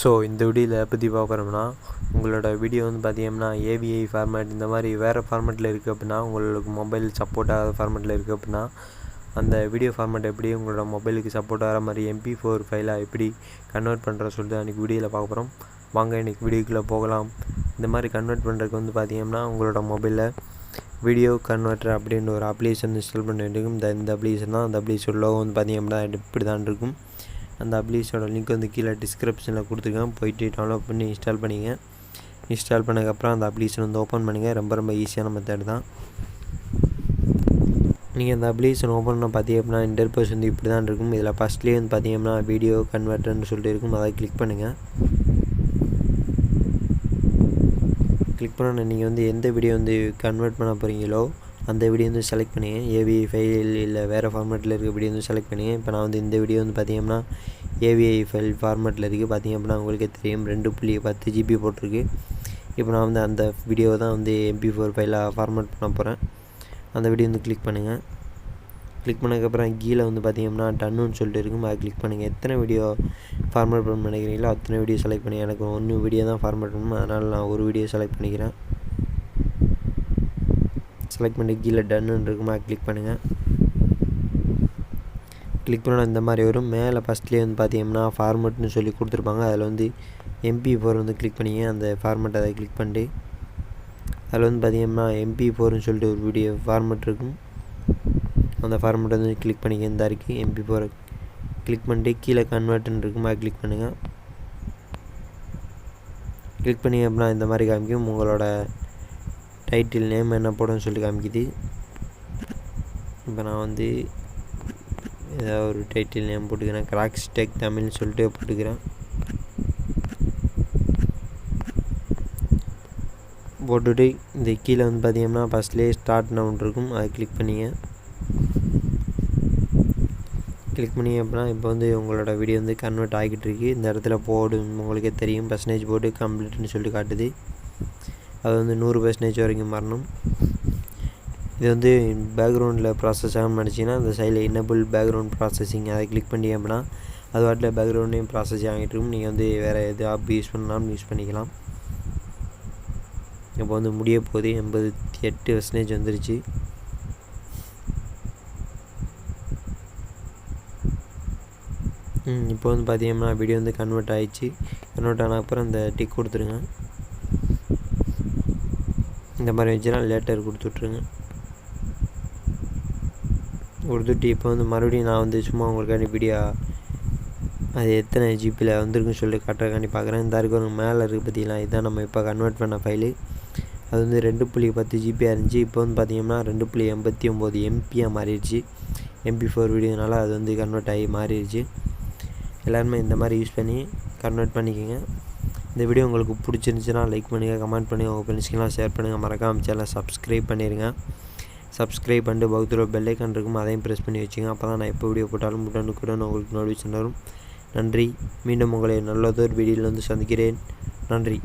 So இந்த வீடியோவில் எதை பற்றி பார்க்குறோம்னா, உங்களோட வீடியோ வந்து பார்த்தீங்கன்னா ஏவிஐ ஃபார்மேட் இந்த மாதிரி வேறு ஃபார்மேட்டில் இருக்குது அப்படின்னா, உங்களுக்கு மொபைல் சப்போர்ட் ஆகாத ஃபார்மேட்டில் இருக்குது அப்படின்னா, அந்த வீடியோ ஃபார்மேட் எப்படி உங்களோட மொபைலுக்கு சப்போர்ட் ஆகிற மாதிரி MP4 ஃபைலாக எப்படி கன்வெர்ட் பண்ணுறோன்னு சொல்லிட்டு அன்றைக்கி வீடியோவில் பார்க்க போகிறோம். வாங்க இன்றைக்கி வீடியோக்குள்ளே போகலாம். இந்த மாதிரி கன்வெர்ட் பண்ணுறதுக்கு வந்து பார்த்தீங்கன்னா, உங்களோட மொபைலில் வீடியோ கன்வெர்ட்டர் அப்படின்னு ஒரு அப்ளிகேஷன் இன்ஸ்டால் பண்ண வேண்டியிருக்கும். இந்த அப்ளிகேஷன் தான். அந்த அப்ளிகேஷன் லோகோ வந்து பார்த்தீங்கன்னா இப்படி தான் இருக்கும். அந்த அப்ளிகேஷனோட லிங்க் வந்து கீழே டிஸ்கிரிப்ஷனில் கொடுத்துருக்கேன். போயிட்டு டவுன்லோட் பண்ணி இன்ஸ்டால் பண்ணிங்க. இன்ஸ்டால் பண்ணதுக்கப்புறம் அந்த அப்ளிகேஷன் வந்து ஓப்பன் பண்ணுங்கள். ரொம்ப ஈஸியான மெத்தட் தான். நீங்கள் அந்த அப்ளிகேஷன் ஓப்பன் பண்ண பார்த்தீங்க அப்படின்னா இன்டர்பேஸ் வந்து இப்படி தான் இருக்கும். இதில் ஃபஸ்ட்லேயே வந்து பார்த்தீங்கன்னா வீடியோ கன்வெர்ட்டர்னு சொல்லிட்டு இருக்கும். அதை கிளிக் பண்ணுங்கள். கிளிக் பண்ண நீங்கள் வந்து எந்த வீடியோ வந்து கன்வெர்ட் பண்ண போகிறீங்களோ அந்த வீடியோ வந்து செலக்ட் பண்ணிங்க. ஏவிஐ ஃபைல் இல்லை வேறு ஃபார்மேட்டில் இருக்க வீடியோ வந்து செலக்ட் பண்ணிங்க. இப்போ நான் வந்து இந்த வீடியோ வந்து பார்த்தீங்கன்னா ஏவிஐ ஃபைல் ஃபார்மேட்டில் இருக்குது. பார்த்தீங்க அப்படின்னா உங்களுக்கே தெரியும் 2.10 GB போட்டிருக்கு. இப்போ நான் வந்து அந்த வீடியோவை தான் வந்து MP4 ஃபைலாக ஃபார்மேட் பண்ண போகிறேன். அந்த வீடியோ வந்து கிளிக் பண்ணுங்கள். கிளிக் பண்ணதுக்கப்புறம் கீழே வந்து பார்த்தீங்கன்னா டன்னுன்னு சொல்லிட்டு இருக்கும். அதை கிளிக் பண்ணுங்கள். எத்தனை வீடியோ ஃபார்மேட் பண்ண நினைக்கிறீங்களோ அத்தனை வீடியோ செலக்ட் பண்ணி, எனக்கு 1 வீடியோ தான் ஃபார்மேட் பண்ணணும், அதனால் நான் ஒரு வீடியோ செலக்ட் பண்ணிக்கிறேன். செலக்ட் பண்ணி கீழே டன்னுன்னு இருக்குமா கிளிக் பண்ணுங்கள். கிளிக் பண்ணால் இந்த மாதிரி வரும். மேலே ஃபஸ்ட்லேயே வந்து பார்த்தீங்கன்னா ஃபார்மேட்னு சொல்லி கொடுத்துருப்பாங்க. அதில் வந்து MP4 வந்து கிளிக் பண்ணிங்க. அந்த ஃபார்மேட் அதை கிளிக் பண்ணிட்டு அதில் வந்து பார்த்தீங்கன்னா MP4ன்னு சொல்லிட்டு ஒரு வீடியோ ஃபார்மேட் இருக்கும். அந்த ஃபார்மேட் வந்து கிளிக் பண்ணிங்க. இந்த இருக்குது MP4 கிளிக் பண்ணிட்டு கீழே கன்வெர்ட்னு இருக்குமா கிளிக் பண்ணுங்கள். கிளிக் பண்ணி அப்படின்னா இந்த மாதிரி காமிக்கும். உங்களோட டைட்டில் நேம் என்ன போடுன்னு சொல்லி காமிக்குது. இப்போ நான் வந்து ஏதாவது ஒரு டைட்டில் நேம் போட்டுக்கிறேன். CrackZ தமிழ்னு சொல்லிட்டு போட்டுக்கிறேன். போட்டுவிட்டு இந்த கீழே வந்து பார்த்தீங்கன்னா ஃபஸ்ட்லேயே ஸ்டார்ட் நவுன் இருக்கும். அதை கிளிக் பண்ணிங்க. கிளிக் பண்ணி அப்படின்னா இப்போ வந்து உங்களோட வீடியோ வந்து கன்வெர்ட் ஆகிட்டு இருக்கு. இந்த இடத்துல போடு உங்களுக்கே தெரியும் % போட்டு கம்ப்ளீட்னு சொல்லிட்டு காட்டுது. அது வந்து 100% வரைக்கும் வரணும். இது வந்து பேக்ரவுண்டில் ப்ராசஸ் ஆகணும்னு நினச்சிங்கன்னா அந்த சைடில் எனேபிள் பேக்ரவுண்ட் ப்ராசஸிங் அதை கிளிக் பண்ணி அப்படின்னா அது வாட்டில் பேக்ரவுண்டையும் ப்ராசஸ் ஆகிட்டு இருக்கும். நீங்கள் வந்து வேறு எது ஆப் யூஸ் பண்ணாலும் யூஸ் பண்ணிக்கலாம். இப்போ வந்து முடிய போகுது. 88% வந்துருச்சு. இப்போ வந்து பார்த்தீங்கன்னா வீடியோ வந்து கன்வெர்ட் ஆகிடுச்சு. கன்வெர்ட் ஆன அப்புறம் இந்த டிக் கொடுத்துருங்க. இந்த மாதிரி வச்சுன்னா லேட்டர் கொடுத்துட்ருங்க. கொடுத்துட்டு இப்போ வந்து மறுபடியும் நான் வந்து சும்மா உங்களுக்காண்டி வீடியோ அது எத்தனை ஜிபியில் வந்துருக்குன்னு சொல்லிட்டு காட்டுறக்காண்டி பார்க்குறேன். இந்த இருக்கும் மேலே இருக்குது பார்த்தீங்களா, இதுதான் நம்ம இப்போ கன்வெர்ட் பண்ண ஃபைலு. அது வந்து 2.10 GB இருந்துச்சு. இப்போ வந்து பார்த்தீங்கன்னா 2.89 MB மாறிடுச்சு. MP4 வீடியோனால அது வந்து கன்வெர்ட் ஆகி மாறிடுச்சு. எல்லாருமே இந்த மாதிரி யூஸ் பண்ணி கன்வெர்ட் பண்ணிக்கோங்க. இந்த வீடியோ உங்களுக்கு பிடிச்சிருந்துச்சுன்னா லைக் பண்ணுங்கள், கமெண்ட் பண்ணுங்கள், உங்கள் ஃப்ரெண்ட்ஸ்க்கெலாம் ஷேர் பண்ணுங்கள். மறக்காம சேனலை சப்ஸ்கிரைப் பண்ணிடுங்க. சப்ஸ்கிரைப் பண்ணிட்டு பக்கத்தில் பெல் ஐக்கான் இருக்கும், அதையும் ப்ரெஸ் பண்ணி வச்சுங்க. அப்போ தான் நான் எப்போ வீடியோ போட்டாலும் உடனுக்குடன் உங்களுக்கு நோட்டிஃபிகேஷன் வரும். நன்றி. மீண்டும் உங்களை நல்லதொரு வீடியோவில் வந்து சந்திக்கிறேன். நன்றி.